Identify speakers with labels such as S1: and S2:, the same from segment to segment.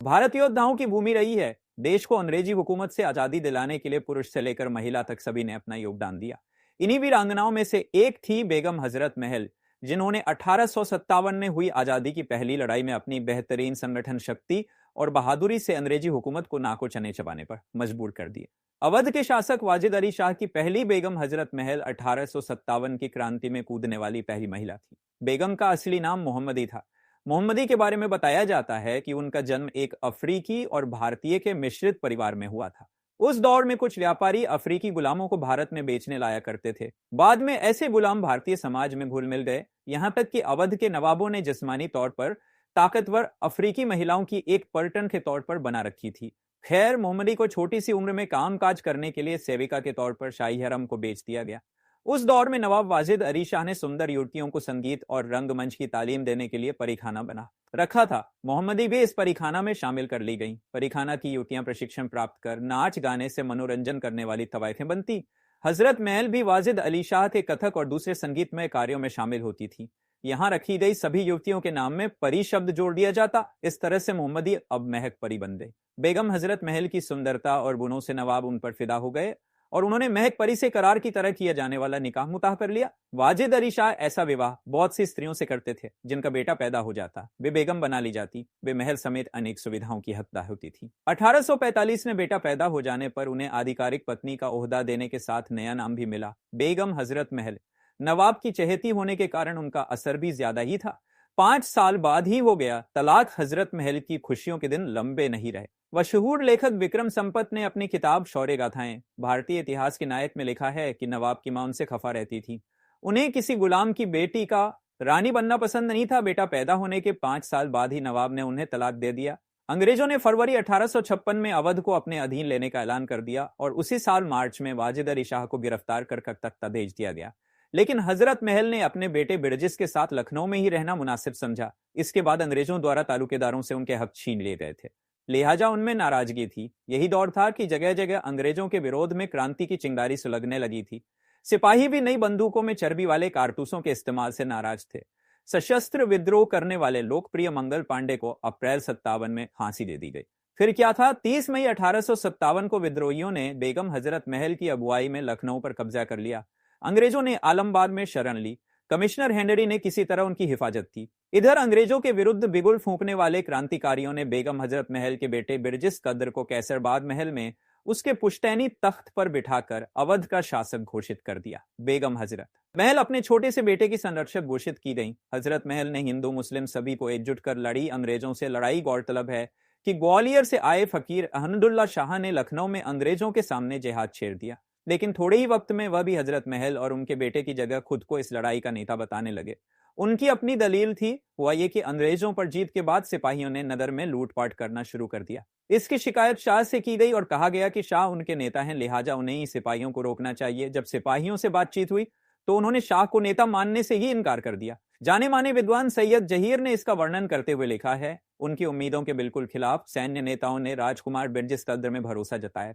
S1: भारत योद्धाओं की भूमि रही है। देश को अंग्रेजी हुकूमत से आजादी दिलाने के लिए पुरुष से लेकर महिला तक सभी ने अपना योगदान दिया। इन्हीं वीरांगनाओं में से एक थी बेगम हजरत महल, जिन्होंने 1857 में हुई आजादी की पहली लड़ाई में अपनी बेहतरीन संगठन शक्ति और बहादुरी से अंग्रेजी हुकूमत को नाको चने चबाने पर मजबूर कर दिए। अवध के शासक वाजिद अली शाह की पहली बेगम हजरत महल 1857 की क्रांति में कूदने वाली पहली महिला थी। बेगम का असली नाम मोहम्मदी था। मोहम्मदी के बारे में बताया जाता है कि उनका जन्म एक अफ्रीकी और भारतीय के मिश्रित परिवार में हुआ था। उस दौर में कुछ व्यापारी अफ्रीकी गुलामों को भारत में बेचने लाया करते थे। बाद में ऐसे गुलाम भारतीय समाज में घुल मिल गए, यहाँ तक कि अवध के नवाबों ने जिस्मानी तौर पर ताकतवर अफ्रीकी महिलाओं की एक पर्यटन के तौर पर बना रखी थी। खैर, मोहम्मदी को छोटी सी उम्र में कामकाज करने के लिए सेविका के तौर पर शाही हरम को बेच दिया गया। उस दौर में नवाब वाजिद अली शाह ने सुंदर युवतियों को संगीत और रंगमंच की तालीम देने के लिए परीखाना बना रखा था। मोहम्मदी भी इस परीखाना में शामिल कर ली गईं। परीखाना की युवतियां प्रशिक्षण प्राप्त कर नाच गाने से मनोरंजन करने वाली तवायफें बनती। हजरत महल भी वाजिद अली शाह के कथक और दूसरे संगीतमय कार्यों में शामिल होती थी। यहाँ रखी गई सभी युवतियों के नाम में परी शब्द जोड़ दिया जाता। इस तरह से मोहम्मदी अब महक परी बन गई। बेगम हजरत महल की सुंदरता और गुणों से नवाब उन पर फिदा हो गए और उन्होंने महक परी से करार की तरह किया जाने वाला निकाह मुताह कर लिया। वाजिद अली शाह ऐसा विवाह बहुत सी स्त्रियों से करते थे। जिनका बेटा पैदा हो जाता, वे बेगम बना ली जाती, वे महल समेत अनेक सुविधाओं की हकदार होती थी। 1845 में बेटा पैदा हो जाने पर उन्हें आधिकारिक पत्नी का ओहदा देने के साथ नया नाम भी मिला, बेगम हजरत महल। नवाब की चहेती होने के कारण उनका असर भी ज्यादा ही था। 5 साल बाद ही हो गया तलाक। हजरत महल की खुशियों के दिन लंबे नहीं रहे। मशहूर लेखक विक्रम संपत ने अपनी किताब शौर्य गाथाएं भारतीय इतिहास की नायक में लिखा है कि नवाब की मां उनसे खफा रहती थी। उन्हें किसी गुलाम की बेटी का रानी बनना पसंद नहीं था। बेटा पैदा होने के 5 साल बाद ही नवाब ने उन्हें तलाक दे दिया। अंग्रेजों ने फरवरी 1856 में अवध को अपने अधीन लेने का ऐलान कर दिया और उसी साल मार्च में वाजिद अली शाह को गिरफ्तार कर कलकत्ता भेज दिया गया। लेकिन हजरत महल ने अपने बेटे बिरजिस के साथ लखनऊ में ही रहना मुनासिब समझा। इसके बाद अंग्रेजों द्वारा तालुकेदारों से उनके हक छीन लिए गए थे, लिहाजा उनमें नाराजगी थी। यही दौर था कि जगह जगह अंग्रेजों के विरोध में क्रांति की चिंगारी सुलगने लगी थी। सिपाही भी नई बंदूकों में चर्बी वाले कारतूसों के इस्तेमाल से नाराज थे। सशस्त्र विद्रोह करने वाले लोकप्रिय मंगल पांडे को अप्रैल 57 में फांसी दे दी गई। फिर क्या था, 30 मई 1857 को विद्रोहियों ने बेगम हजरत महल की अगुवाई में लखनऊ पर कब्जा कर लिया। अंग्रेजों ने आलमबाग में शरण ली। कमिश्नर हेनरी ने किसी तरह उनकी हिफाजत की। इधर अंग्रेजों के विरुद्ध बिगुल फूंकने वाले क्रांतिकारियों ने बेगम हजरत महल के बेटे बिरजिस कद्र को कैसरबाग महल में उसके पुश्तैनी तख्त पर बिठाकर अवध का शासक घोषित कर दिया। बेगम हजरत महल अपने छोटे से बेटे की संरक्षक घोषित की गई। हजरत महल ने हिंदू मुस्लिम सभी को एकजुट कर लड़ी अंग्रेजों से लड़ाई। गौरतलब है कि ग्वालियर से आए फकीर अहमदुल्ला शाह ने लखनऊ में अंग्रेजों के सामने जिहाद छेड़ दिया। लेकिन थोड़े ही वक्त में वह भी हजरत महल और उनके बेटे की जगह खुद को इस लड़ाई का नेता बताने लगे। उनकी अपनी दलील थी, हुआ ये कि अंग्रेजों पर जीत के बाद सिपाहियों ने नगर में लूटपाट करना शुरू कर दिया। इसकी शिकायत शाह से की गई और कहा गया कि शाह उनके नेता हैं, लिहाजा उन्हें ही सिपाहियों को रोकना चाहिए। जब सिपाहियों से बातचीत हुई तो उन्होंने शाह को नेता मानने से ही इनकार कर दिया। जाने माने विद्वान सैयद जहीर ने इसका वर्णन करते हुए लिखा है, उनकी उम्मीदों के बिल्कुल खिलाफ सैन्य नेताओं ने राजकुमार बिरजिस कद्र में भरोसा जताया।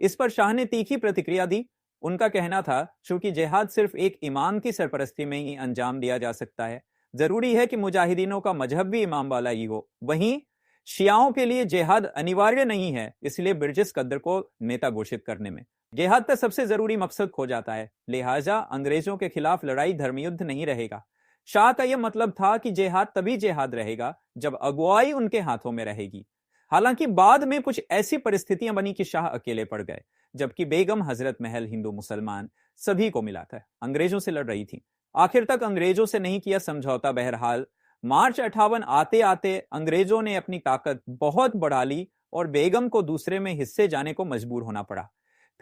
S1: इस पर शाह ने तीखी प्रतिक्रिया दी। उनका कहना था, चूंकि जिहाद सिर्फ एक इमाम की सरपरस्ती में ही अंजाम दिया जा सकता है, जरूरी है कि मुजाहिदीनों का मजहब भी इमाम वाला ही हो। वहीं शियाओं के लिए जिहाद अनिवार्य नहीं है, इसलिए बिरजिस कद्र को नेता घोषित करने में जिहाद का सबसे जरूरी मकसद खो जाता है। लिहाजा अंग्रेजों के खिलाफ लड़ाई धर्मयुद्ध नहीं रहेगा। शाह का यह मतलब था कि जिहाद तभी जिहाद रहेगा जब अगुवाई उनके हाथों में रहेगी। हालांकि बाद में कुछ ऐसी परिस्थितियां बनी कि शाह अकेले पड़ गए, जबकि बेगम हजरत महल हिंदू मुसलमान सभी को मिला था अंग्रेजों से लड़ रही थी। आखिर तक अंग्रेजों से नहीं किया समझौता। बहरहाल मार्च 58 आते आते अंग्रेजों ने अपनी ताकत बहुत बढ़ा ली और बेगम को दूसरे में हिस्से जाने को मजबूर होना पड़ा।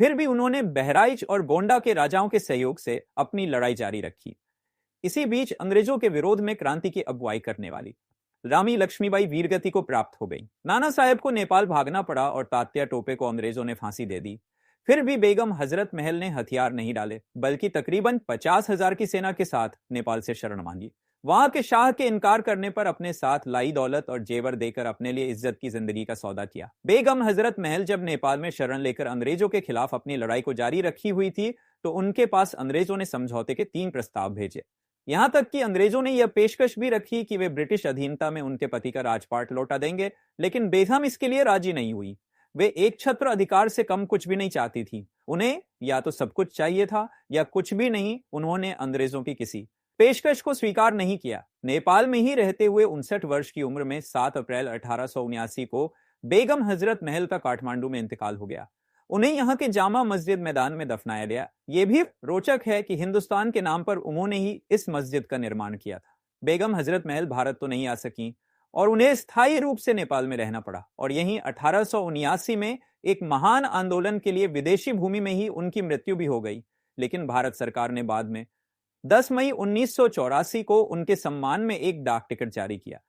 S1: फिर भी उन्होंने बहराइच और गोंडा के राजाओं के सहयोग से अपनी लड़ाई जारी रखी। इसी बीच अंग्रेजों के विरोध में क्रांति की अगुवाई करने वाली रानी लक्ष्मीबाई वीरगति को प्राप्त हो गई। नाना साहेब को नेपाल भागना पड़ा और तात्या टोपे को अंग्रेजों ने फांसी दे दी। फिर भी बेगम हजरत महल ने हथियार नहीं डाले, बल्कि तकरीबन 50,000 की सेना के साथ नेपाल से शरण मांगी। वहां के शाह के इनकार करने पर अपने साथ लाई दौलत और जेवर देकर अपने लिए इज्जत की जिंदगी का सौदा किया। बेगम हजरत महल जब नेपाल में शरण लेकर अंग्रेजों के खिलाफ अपनी लड़ाई को जारी रखी हुई थी, तो उनके पास अंग्रेजों ने समझौते के 3 प्रस्ताव भेजे। यहां तक कि अंग्रेजों ने यह पेशकश भी रखी कि वे ब्रिटिश अधीनता में उनके पति का राजपाट लौटा देंगे, लेकिन बेगम इसके लिए राजी नहीं हुई। वे एक छत्र अधिकार से कम कुछ भी नहीं चाहती थी। उन्हें या तो सब कुछ चाहिए था या कुछ भी नहीं। उन्होंने अंग्रेजों की किसी पेशकश को स्वीकार नहीं किया। नेपाल में ही रहते हुए 59 वर्ष की उम्र में 7 अप्रैल 1879 को बेगम हजरत महल का काठमांडू में इंतकाल हो गया। उन्हें यहाँ के जामा मस्जिद मैदान में दफनाया गया। यह भी रोचक है कि हिंदुस्तान के नाम पर उन्होंने ही इस मस्जिद का निर्माण किया था। बेगम हजरत महल भारत तो नहीं आ सकी और उन्हें स्थायी रूप से नेपाल में रहना पड़ा, और यहीं 1879 में एक महान आंदोलन के लिए विदेशी भूमि में ही उनकी मृत्यु भी हो गई। लेकिन भारत सरकार ने बाद में 10 मई 1984 को उनके सम्मान में एक डाक टिकट जारी किया,